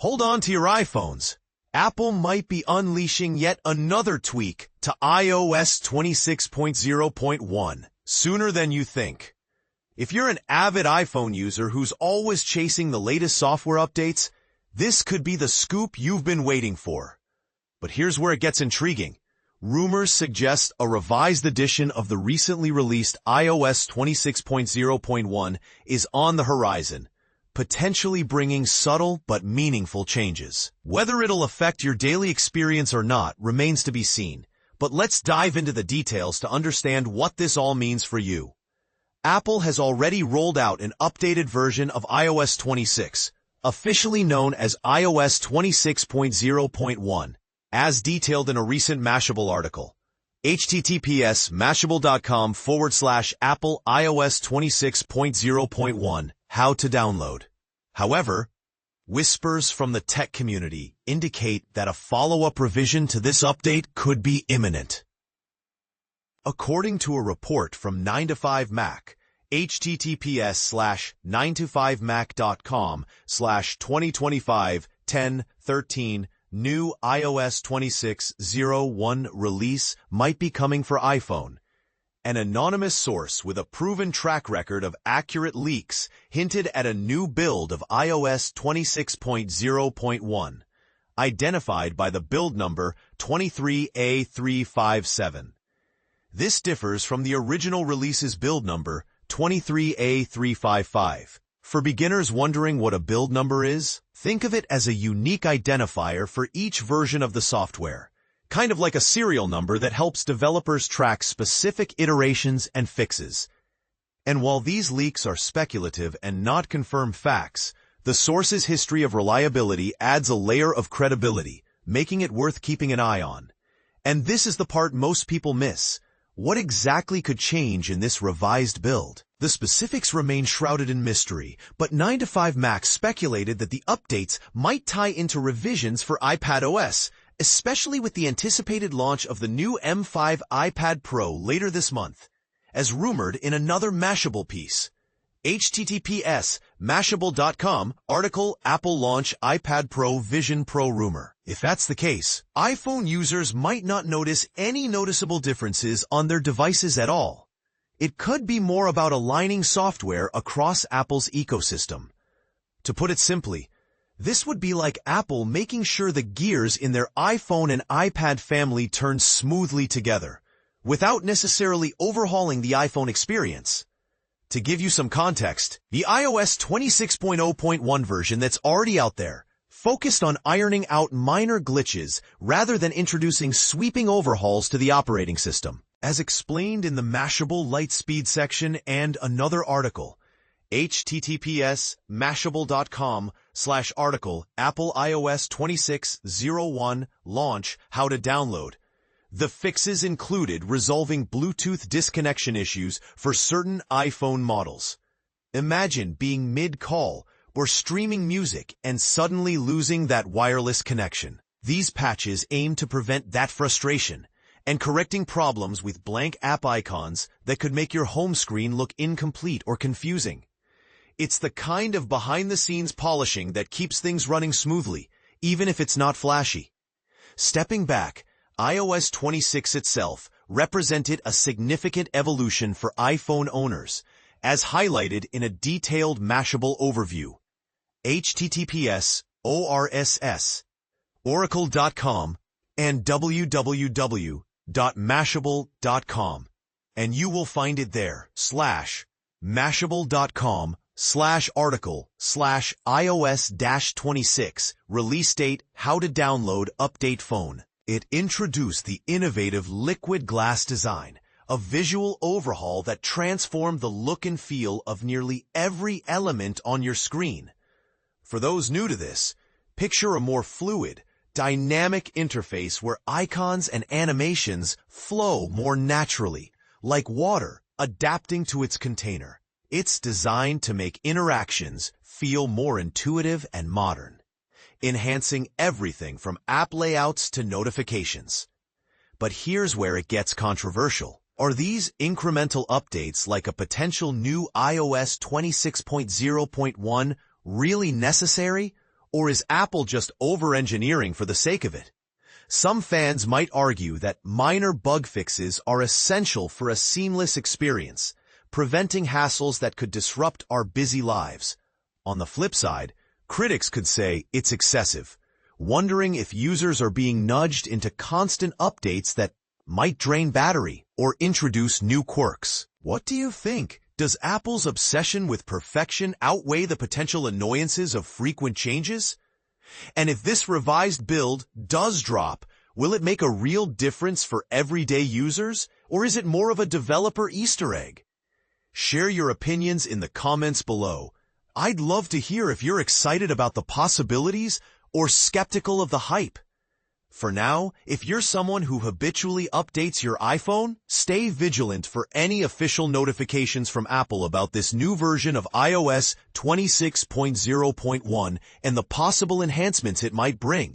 Hold on to your iPhones. Apple might be unleashing yet another tweak to iOS 26.0.1 sooner than you think. If you're an avid iPhone user who's always chasing the latest software updates, this could be the scoop you've been waiting for. But here's where it gets intriguing. Rumors suggest a revised edition of the recently released iOS 26.0.1 is on the horizon, potentially bringing subtle but meaningful changes. Whether it'll affect your daily experience or not remains to be seen, but let's dive into the details to understand what this all means for you. Apple has already rolled out an updated version of iOS 26, officially known as iOS 26.0.1, as detailed in a recent Mashable article. https://mashable.com/Apple iOS 26.0.1 How to download. However, whispers from the tech community indicate that a follow-up revision to this update could be imminent. According to a report from 9to5Mac, https://9to5mac.com/2025-10-13, new iOS 26.0.1 release might be coming for iPhone. An anonymous source with a proven track record of accurate leaks hinted at a new build of iOS 26.0.1, identified by the build number 23A357. This differs from the original release's build number 23A355. For beginners wondering what a build number is, think of it as a unique identifier for each version of the software, kind of like a serial number that helps developers track specific iterations and fixes. And while these leaks are speculative and not confirmed facts, the source's history of reliability adds a layer of credibility, making it worth keeping an eye on. And this is the part most people miss. What exactly could change in this revised build? The specifics remain shrouded in mystery, but 9to5Mac speculated that the updates might tie into revisions for iPadOS, especially with the anticipated launch of the new M5 iPad Pro later this month, as rumored in another Mashable piece. https://mashable.com article Apple launch iPad Pro Vision Pro rumor. If that's the case, iPhone users might not notice any noticeable differences on their devices at all. It could be more about aligning software across Apple's ecosystem. To put it simply, this would be like Apple making sure the gears in their iPhone and iPad family turn smoothly together, without necessarily overhauling the iPhone experience. To give you some context, the iOS 26.0.1 version that's already out there focused on ironing out minor glitches rather than introducing sweeping overhauls to the operating system. As explained in the Mashable Lightspeed section and another article, https://mashable.com/article Apple iOS 26.0.1 launch how to download. The fixes included resolving Bluetooth disconnection issues for certain iPhone models. Imagine being mid-call or streaming music and suddenly losing that wireless connection. These patches aim to prevent that frustration and correcting problems with blank app icons that could make your home screen look incomplete or confusing. It's the kind of behind-the-scenes polishing that keeps things running smoothly, even if it's not flashy. Stepping back, iOS 26 itself represented a significant evolution for iPhone owners, as highlighted in a detailed Mashable overview. https://oracle.com and www.mashable.com, and you will find it there. /mashable.com/article/iOS-26 release date how to download update phone. It introduced the innovative liquid glass design, a visual overhaul that transformed the look and feel of nearly every element on your screen. For those new to this, picture a more fluid, dynamic interface where icons and animations flow more naturally, like water adapting to its container. It's designed to make interactions feel more intuitive and modern, enhancing everything from app layouts to notifications. But here's where it gets controversial. Are these incremental updates like a potential new iOS 26.0.1 really necessary, Or is Apple just over-engineering for the sake of it? Some fans might argue that minor bug fixes are essential for a seamless experience, preventing hassles that could disrupt our busy lives. On the flip side, critics could say it's excessive, wondering if users are being nudged into constant updates that might drain battery or introduce new quirks. What do you think? Does Apple's obsession with perfection outweigh the potential annoyances of frequent changes? And if this revised build does drop, will it make a real difference for everyday users, or is it more of a developer Easter egg? Share your opinions in the comments below. I'd love to hear if you're excited about the possibilities or skeptical of the hype. For now, if you're someone who habitually updates your iPhone, stay vigilant for any official notifications from Apple about this new version of iOS 26.0.1 and the possible enhancements it might bring.